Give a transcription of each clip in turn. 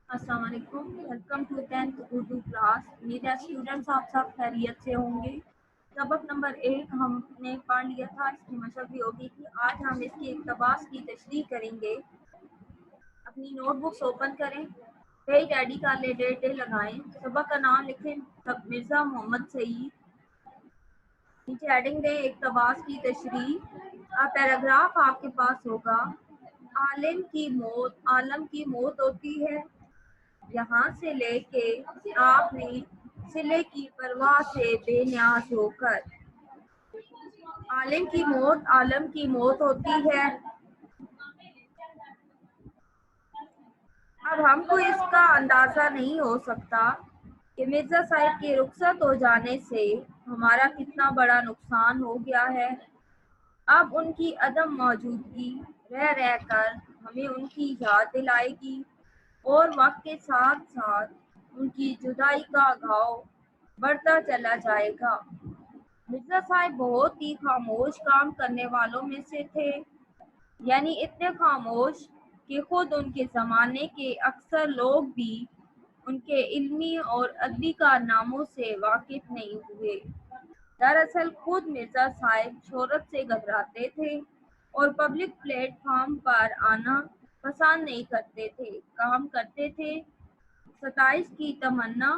अस्सलाम वालेकुम, welcome to 10th Urdu class. उम्मीद है स्टूडेंट्स आप सब खैरियत से होंगे। सबक नंबर 1 हमने पढ़ लिया था, इसकी मशक भी होगी कि आज हम इसकी इक़्तिबास की तशरीह करेंगे। अपनी नोटबुक्स ओपन करें, पेज रेडी कर ले, डेट लगाएं, सबक का नाम लिखें सब मिर्ज़ा मोहम्मद सईद, नीचे हेडिंग दें इक़्तिबास की तशरीह। पैराग्राफ आपके पास होगा, आलम की मौत होती है, यहाँ से लेके आपने सिले की परवाह से बेनियाज होकर। आलम की मौत होती है। अब हमको इसका अंदाज़ा नहीं हो सकता कि मिर्ज़ा साहिब के रुखसत हो जाने से हमारा कितना बड़ा नुकसान हो गया है। अब उनकी अदम मौजूदगी रह रह कर हमें उनकी याद दिलाएगी और वक्त के साथ साथ उनकी जुदाई का घाव बढ़ता चला जाएगा। मिर्ज़ा साहिब बहुत ही खामोश काम करने वालों में से थे, यानी इतने खामोश कि खुद उनके ज़माने के अक्सर लोग भी उनके इल्मी और अदबी कारनामों से वाकिफ नहीं हुए। दरअसल खुद मिर्ज़ा साहिब शोहरत से घबराते थे और पब्लिक प्लेटफॉर्म पर आना पसंद नहीं करते थे। काम करते थे 27 की तमन्ना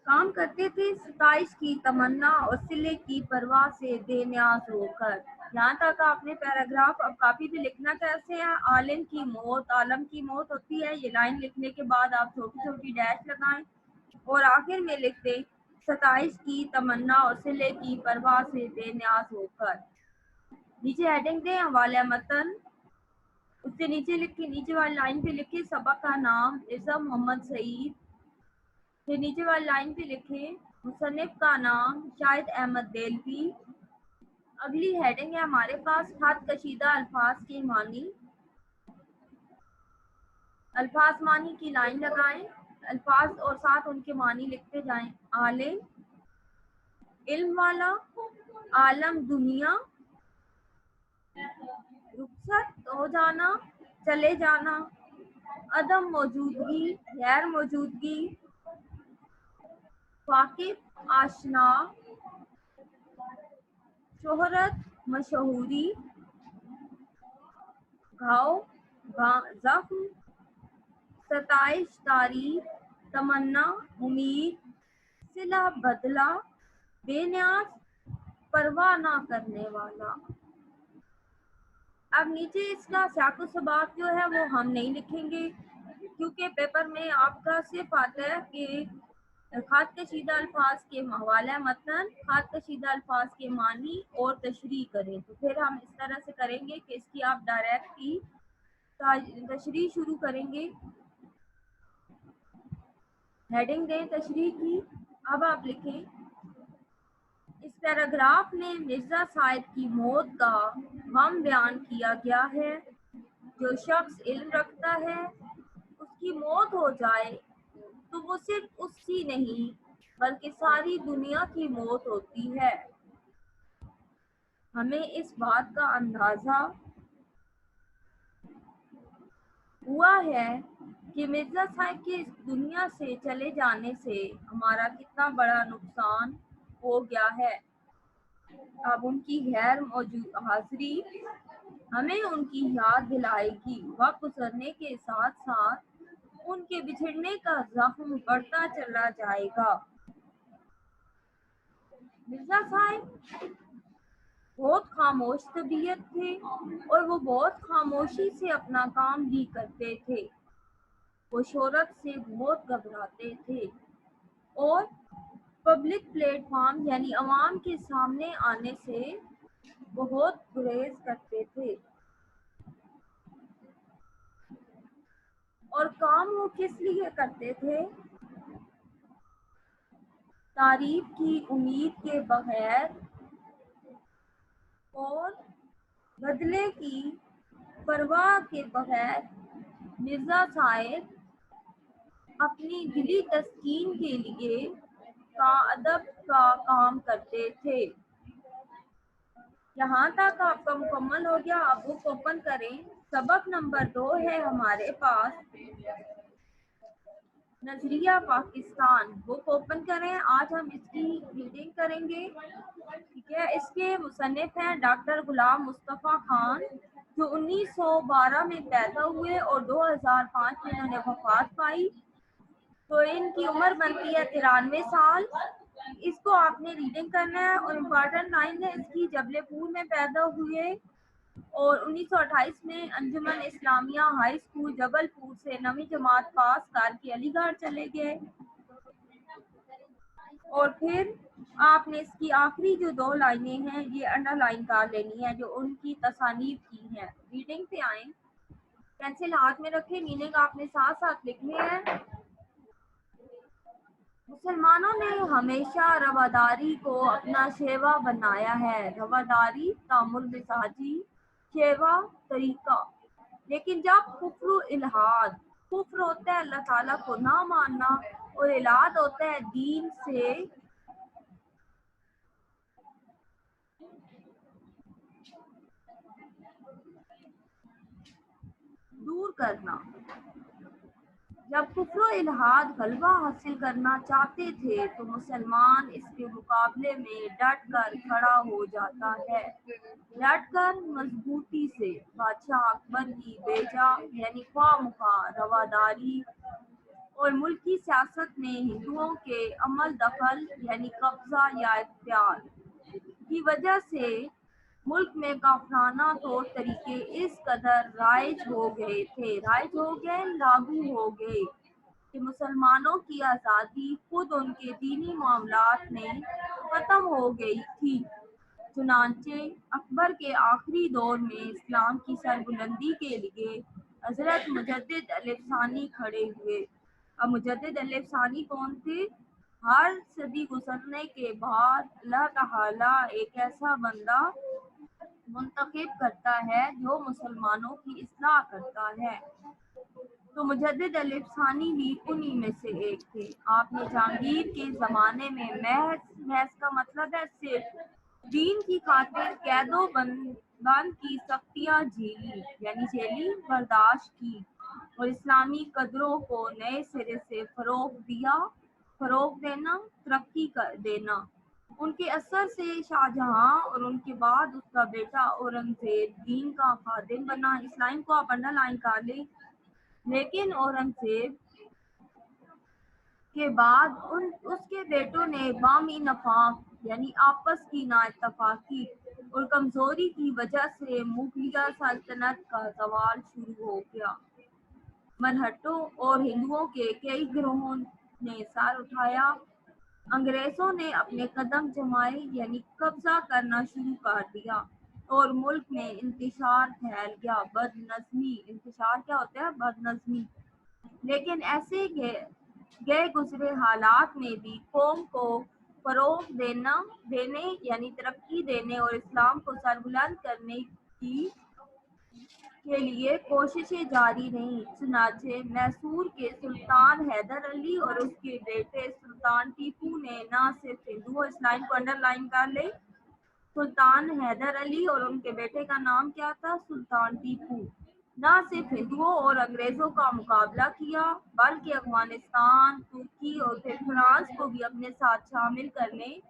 काम करते थे 27 की तमन्ना और सिले की परवाह से बेनियाज होकर। यहाँ तक आपने पैराग्राफ। अब कापी पे लिखना कैसे है, आलम की मौत होती है, ये लाइन लिखने के बाद आप छोटी छोटी डैश लगाएं और आखिर में लिख दें 27 की तमन्ना और सिले की परवाह से बेनियाज होकर। नीचे हेडिंग दें हवाला मतन, उससे नीचे लिखे, नीचे वाली लाइन पे लिखे सबक का नाम मिर्ज़ा मोहम्मद सईद, फिर नीचे वाली लाइन पे लिखे मुसन्निफ का नाम शाहिद अहमद देलवी। अगली हेडिंग है हमारे पास खत कशीदा अल्फाज के मानी। अल्फाज मानी की लाइन लगाएं, अल्फाज और साथ उनके मानी लिखते जाएं। आलिम, इल्म वाला, आलम दुनिया, रुखसत हो जाना, चले जाना, अदम मौजूदगी, गैर मौजूदगी, वाकिफ, आशना, शोहरत, मशहूरी, घाव, जख्म, 27 तारीख, तमन्ना, उम्मीद, सिला, बदला, बेनियाज, परवाह ना करने वाला। अब नीचे इसका साको सबाब जो है वो हम नहीं लिखेंगे, क्योंकि पेपर में आपका सिर्फ आता है कि खात कशीदा अल्फाज के हवाला मतन, खात कशीदा अल्फाज के मानी और तशरीह करें। तो फिर हम इस तरह से करेंगे कि इसकी आप डायरेक्ट ही तशरीह शुरू करेंगे। हेडिंग दें तशरीह की। अब आप लिखें, इस पैराग्राफ में मिर्ज़ा साहिब की मौत का गम बयान किया गया है। जो शख्स इल्म रखता है उसकी मौत हो जाए तो वो सिर्फ उसकी नहीं बल्कि सारी दुनिया की मौत होती है। हमें इस बात का अंदाज़ा हुआ है कि मिर्ज़ा साहिब के इस दुनिया से चले जाने से हमारा कितना बड़ा नुकसान हो गया है। अब उनकी गैर मौजूद हाज़िरी हमें उनकी याद दिलाएगी। वक्त गुजरने के साथ साथ उनके बिछड़ने का जख्म बढ़ता चला जाएगा। मिर्ज़ा साहिब बहुत खामोश तबीयत थे और वो बहुत खामोशी से अपना काम भी करते थे। वो शोहरत से बहुत घबराते थे और पब्लिक प्लेटफॉर्म यानी अवाम के सामने आने से बहुत गुरेज करते थे। और काम वो किस लिए करते थे? तारीफ की उम्मीद के बगैर और बदले की परवाह के बगैर मिर्ज़ा साहिब अपनी दिली तस्कीन के लिए अदब का काम करते थे। यहाँ तक आपका मुकम्मल हो गया। आप बुक ओपन करें, सबक नंबर 2 है हमारे पास नजरिया पाकिस्तान। बुक ओपन करें, आज हम इसकी रीडिंग करेंगे। ठीक है, इसके मुसन्निफ हैं डॉक्टर गुलाम मुस्तफ़ा खान, जो 1912 में पैदा हुए और 2005 में इन्होंने वफात पाई। तो इनकी उम्र बनती है 93 साल। इसको आपने रीडिंग करना है और इम्पॉर्टेंट लाइन है इसकी, जबलपुर में पैदा हुए और 1928 में अंजुमन इस्लामिया हाई स्कूल जबलपुर से 9वीं जमात पास करके अलीगढ़ चले गए। और फिर आपने इसकी आखिरी जो 2 लाइनें हैं ये अंडरलाइन कर लेनी है, जो उनकी तसानीफ की हैं। रीडिंग पे आए, पेंसिल हाथ में रखें, मीनिंग आपने साथ साथ लिखने हैं। मुसलमानों ने हमेशा रवादारी को अपना शेवा बनाया है। रवादारी तामुल मिजाजी, शेवा तरीका। लेकिन जब कुफ्र इल्हाद, कुफ्र होता है अल्लाह ताला को ना मानना और इलाद होता है दीन से दूर करना। जब कुफ्र इल्हाद गलबा हासिल करना चाहते थे तो मुसलमान इसके मुकाबले में डट कर खड़ा हो जाता है। डट कर मजबूती से। बादशाह अकबर की बेजा यानी ख्वामुखा रवादारी और मुल्की सियासत में हिंदुओं के अमल दखल यानी कब्जा या इख्तियार की वजह से मुल्क में काफराना तौर तरीके इस कदर राइज हो गए थे, लागू हो गए कि मुसलमानों की आज़ादी खुद उनके दीनी मामलात में ख़त्म हो गई थी। चुनांचे अकबर के आखिरी दौर में इस्लाम की सरबुलंदी के लिए हज़रत मुजद्दिद अलिफ़सानी खड़े हुए। अब मुजद्दिद अलिफ़सानी कौन थे? हर सदी गुजरने के बाद अल्लाह ताला एक ऐसा बंदा मुंतखब करता है जो मुसलमानों की इस्लाह करता है। तो मुजद्दिद अलिफ़सानी भी उन्हीं में से एक थे। आपने जहांगीर के ज़माने में महज का मतलब है सिर्फ दीन की खातिर कैदो बंद की सख्तियाँ झेली बर्दाश्त की और इस्लामी कदरों को नए सिरे से फ़रोग़ देना, तरक्की कर देना। उनके असर से शाहजहां और उनके बाद उसका बेटा औरंगजेब दीन का खादिम बना। इस लाइन को आप अंडरलाइन कर लें। लेकिन औरंगजेब के बाद उसके बेटों ने बामी नफाक यानी आपस की नाइत्तफाकी और कमजोरी की वजह से मुगलिया सल्तनत का ज़वाल शुरू हो गया। मरहटों और हिंदुओं के कई गिरोहों ने सर उठाया। अंग्रेजों ने अपने कदम जमाए यानी कब्जा करना शुरू कर दिया और मुल्क में इंतशार फैल गया। बदनज़मी, इंतशार क्या होता है? बदनज़मी। लेकिन ऐसे गए गुजरे हालात में भी कौम को फ़रोग़ देने यानी तरक्की देने और इस्लाम को सरबुलंद करने के लिए कोशिशें जारी रहीं। चुनांचे मैसूर के सुल्तान हैदर अली और उसके बेटे सुल्तान टीपू ने न सिर्फ हिंदुओं, इस लाइन को अंडरलाइन कर ले, सुल्तान हैदर अली और उनके बेटे का नाम क्या था? सुल्तान टीपू। न सिर्फ हिंदुओं और अंग्रेजों का मुकाबला किया बल्कि अफगानिस्तान, तुर्की और फिर फ्रांस को भी अपने साथ शामिल करने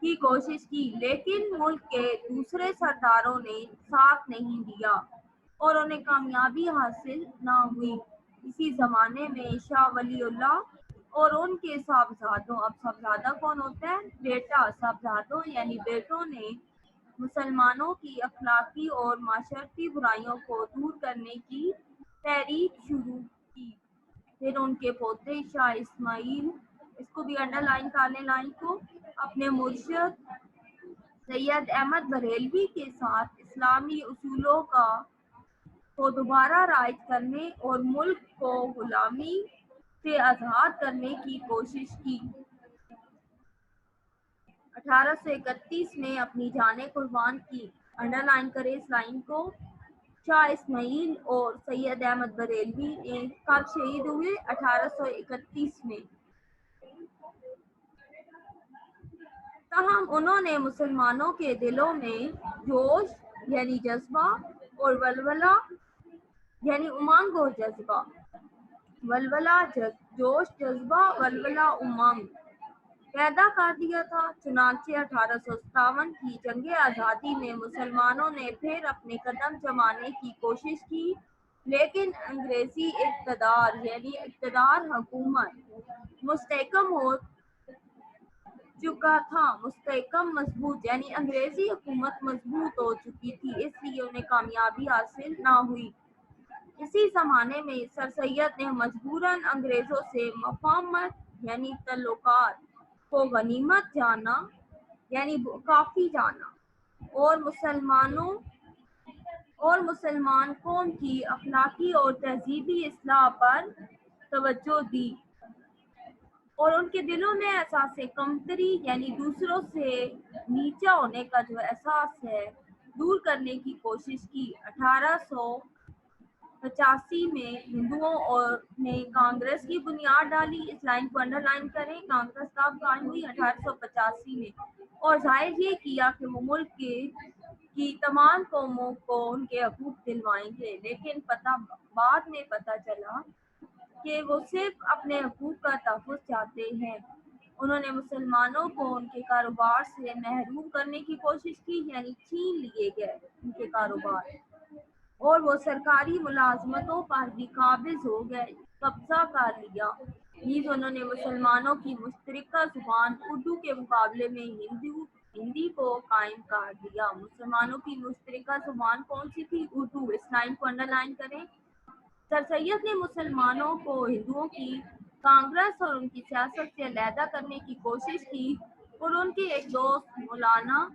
की कोशिश की। लेकिन मुल्क के दूसरे सरदारों ने साथ नहीं दिया और उन्हें कामयाबी हासिल न हुई। इसी ज़माने में शाह वलीउल्लाह और उनके साहबजादों, अब साहबजादा कौन होता है? बेटा। साहबजादों यानी बेटों ने मुसलमानों की अखलाकी और माशरती बुराइयों को दूर करने की तहरीक शुरू की। फिर उनके पोते शाह इस्माइल, इसको भी अंडरलाइन कर लें लाइन को, अपने मुर्शिद सैयद अहमद बरेलवी के साथ इस्लामी उसूलों को दोबारा राइज करने और मुल्क को गुलामी से आज़ाद करने की कोशिश की। 1831 में अपनी जानें कुर्बान की। अंडरलाइन करें इस लाइन को। शाह इस्माइल और सैयद अहमद बरेलवी कब शहीद हुए? 1831 में। तहम उन्होंने मुसलमानों के दिलों में जोश यानी जज्बा اور ولولہ یعنی امنگ اور جذبہ، ولولہ جوش، جذبہ، ولولہ امنگ پیدا کر دیا تھا۔ چنانچہ 1857 کی جنگ آزادی میں مسلمانوں نے پھر اپنے قدم جمانے کی کوشش کی، لیکن انگریزی اقتدار یعنی اقتدار حکومت مستحکم ہو چکا تھا، مستحکم مضبوط یعنی انگریزی حکومت مضبوط ہو چکی تھی، اس لیے انہیں کامیابی حاصل نہ ہوئی۔ اسی زمانے میں سر سید نے مجبوراً انگریزوں سے مفاہمت یعنی تعلقات کو غنیمت جانا یعنی کافی جانا اور مسلمان قوم کی اخلاقی اور تہذیبی اصلاح پر توجہ دی اور ان کے دلوں میں احساس کمتری یعنی دوسروں سے نیچا ہونے کا جو احساس ہے دور کرنے کی کوشش کی۔ 1885 میں ہندوؤں نے کانگریس کی بنیاد ڈالی، اس لائن کو انڈر لائن کریں، کانگریس کب قائم ہوئی؟ 1885 میں، اور ظاہر یہ کیا کہ وہ ملک کی تمام قوموں کو ان کے حقوق دلوائیں گے، لیکن بعد میں پتہ چلا کہ وہ صرف اپنے حقوق کا تحفظ چاہتے ہیں۔ انہوں نے مسلمانوں کو ان کے کاروبار سے محروم کرنے کی کوشش کی، یعنی چھین لیے گئے ان کے کاروبار، اور وہ سرکاری ملازمتوں پر بھی قابض ہو گئے، قبضہ کر لیا۔ نیز انہوں نے مسلمانوں کی مشترکہ زبان اردو کے مقابلے میں ہندی کو قائم کر دیا۔ مسلمانوں کی مشترکہ زبان کون سی تھی؟ اردو، اس لائن کو انڈر لائن کریں۔ سر سید نے مسلمانوں کو ہندوؤں کی کانگریس اور ان کی سیاست سے علیحدہ کرنے کی کوشش کی، اور ان کے ایک دوست مولانا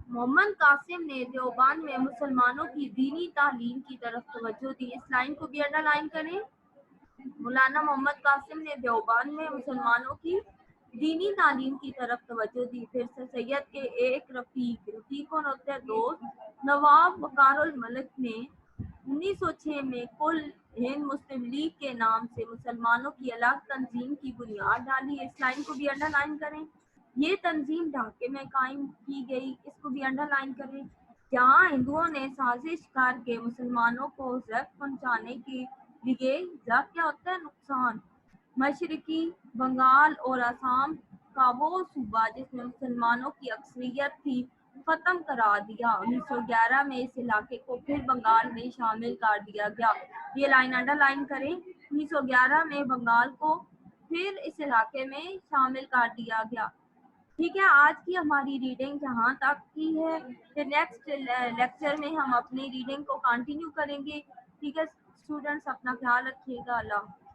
محمد قاسم نے دیوبند میں مسلمانوں کی دینی تعلیم کی طرف توجہ دی، اس لائن کو بھی انڈر لائن کریں۔ مولانا محمد قاسم نے دیوبند میں مسلمانوں کی دینی تعلیم کی طرف توجہ دی۔ پھر سر سید کے ایک رفیق کون ہوتے ہیں؟ دوست نواب وقار الملک نے 1906 میں کل ہند مسلم لیگ کے نام سے مسلمانوں کی الگ تنظیم کی بنیاد ڈالی، اس لائن کو بھی انڈر لائن کریں۔ یہ تنظیم ڈھاکے میں قائم کی گئی، اس کو بھی انڈر لائن کریں، جہاں ہندوؤں نے سازش کر کے مسلمانوں کو ضرر پہنچانے کے لیے ضرر کیا ہوتا ہے؟ نقصان، مشرقی بنگال اور آسام کا وہ صوبہ جس میں مسلمانوں کی اکثریت تھی ختم کرا دیا۔ 1911 میں اس علاقے کو پھر بنگال میں شامل کر دیا گیا، یہ لائن انڈر لائن کریں۔ 1911 میں بنگال کو پھر اس علاقے میں شامل کر دیا گیا۔ ٹھیک ہے، آج کی ہماری ریڈنگ یہاں تک کی ہے، پھر نیکسٹ لیکچر میں ہم اپنی ریڈنگ کو کنٹینیو کریں گے۔ ٹھیک ہے اسٹوڈنٹس، اپنا خیال رکھیے گا، اللہ حافظ۔